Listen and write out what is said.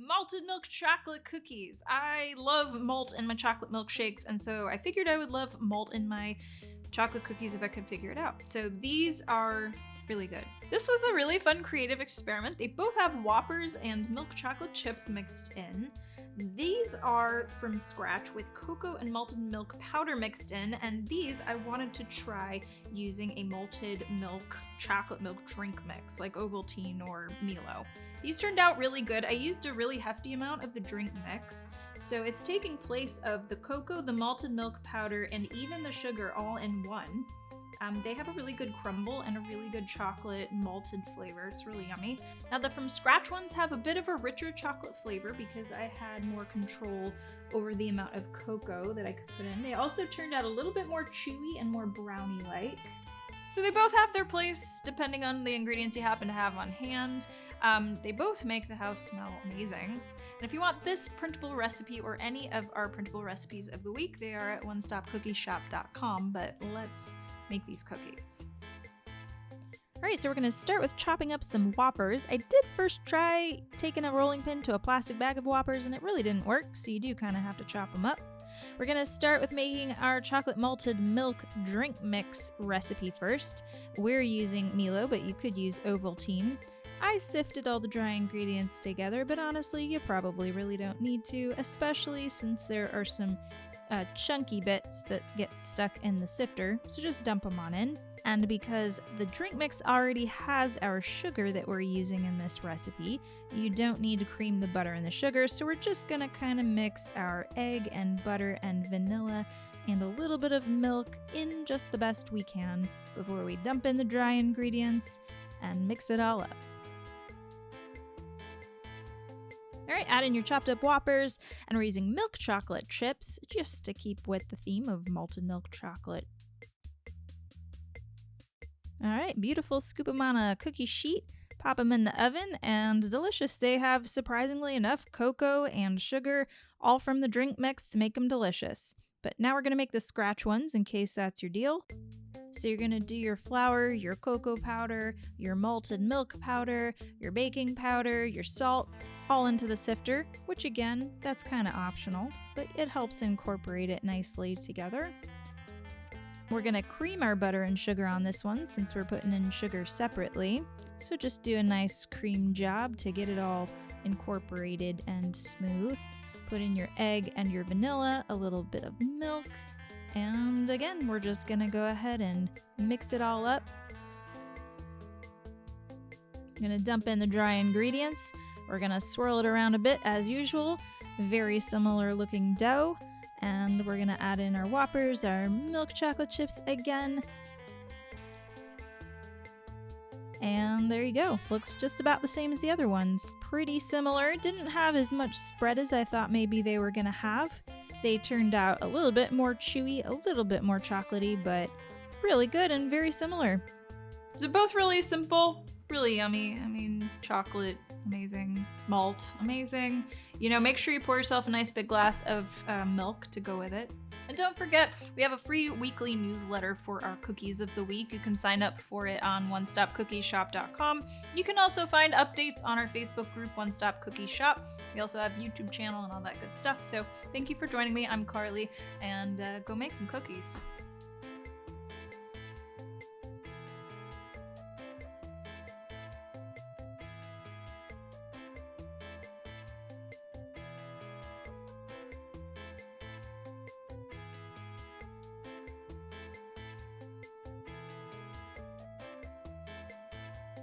malted milk chocolate cookies. I love malt in my chocolate milkshakes, and so I figured I would love malt in my chocolate cookies if I could figure it out. So these are really good. This was a really fun creative experiment. They both have Whoppers and milk chocolate chips mixed in. These are from scratch with cocoa and malted milk powder mixed in, and these I wanted to try using a malted milk chocolate milk drink mix like Ovaltine or Milo. These turned out really good. I used a really hefty amount of the drink mix, so it's taking place of the cocoa, the malted milk powder, and even the sugar all in one. They have a really good crumble and a really good chocolate malted flavor. It's really yummy. Now the from scratch ones have a bit of a richer chocolate flavor because I had more control over the amount of cocoa that I could put in. They also turned out a little bit more chewy and more brownie-like. So they both have their place depending on the ingredients you happen to have on hand. They both make the house smell amazing. And if you want this printable recipe or any of our printable recipes of the week, they are at onestopcookieshop.com, but let's make these cookies. All right, so we're gonna start with chopping up some Whoppers. I did first try taking a rolling pin to a plastic bag of Whoppers and it really didn't work, so you do kind of have to chop them up. We're gonna start with making our chocolate malted milk drink mix recipe first. We're using Milo, but you could use Ovaltine. I sifted all the dry ingredients together, but honestly, you probably really don't need to, especially since there are some chunky bits that get stuck in the sifter, so just dump them on in. And because the drink mix already has our sugar that we're using in this recipe, you don't need to cream the butter and the sugar, so we're just gonna kind of mix our egg and butter and vanilla and a little bit of milk in just the best we can before we dump in the dry ingredients and mix it all up. All right, add in your chopped up Whoppers, and we're using milk chocolate chips just to keep with the theme of malted milk chocolate. All right, beautiful. Scoop them on a cookie sheet, pop them in the oven, and delicious. They have, surprisingly enough, cocoa and sugar, all from the drink mix to make them delicious. But now we're gonna make the scratch ones in case that's your deal. So you're gonna do your flour, your cocoa powder, your malted milk powder, your baking powder, your salt, all into the sifter, which again, that's kind of optional, but it helps incorporate it nicely together. We're gonna cream our butter and sugar on this one since we're putting in sugar separately. So just do a nice cream job to get it all incorporated and smooth. Put in your egg and your vanilla, a little bit of milk, and again, we're just gonna go ahead and mix it all up. I'm gonna dump in the dry ingredients. We're gonna swirl it around a bit as usual. Very similar looking dough. And we're gonna add in our Whoppers, our milk chocolate chips again. And there you go. Looks just about the same as the other ones. Pretty similar. Didn't have as much spread as I thought maybe they were gonna have. They turned out a little bit more chewy, a little bit more chocolatey, but really good and very similar. So both really simple, really yummy. I mean, chocolate, amazing. Malt, amazing. You know, make sure you pour yourself a nice big glass of milk to go with it. And don't forget, we have a free weekly newsletter for our cookies of the week. You can sign up for it on onestopcookieshop.com. You can also find updates on our Facebook group, One Stop Cookie Shop. We also have a YouTube channel and all that good stuff. So thank you for joining me. I'm Carly, and go make some cookies.